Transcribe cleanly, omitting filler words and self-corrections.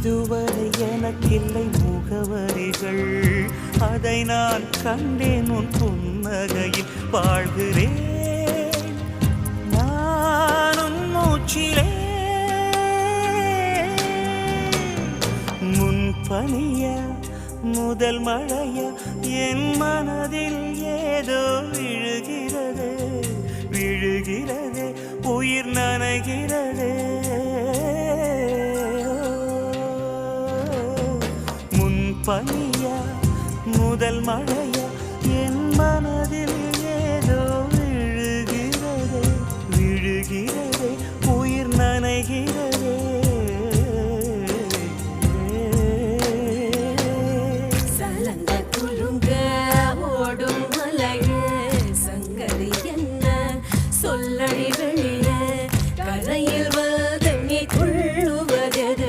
இதுவரை எனக்கில்லை முகவரிகள், அதை நான் கண்டேன் உன் புன்னகையில். வாழ்கிறேன் நானும் மூச்சிலே, முன்பனிய முதல் மழைய என் மனதில் ஏதோ விழுகிறது விழுகிறது, உயிர் நனைகிறது. முன்பனிய முதல் மழை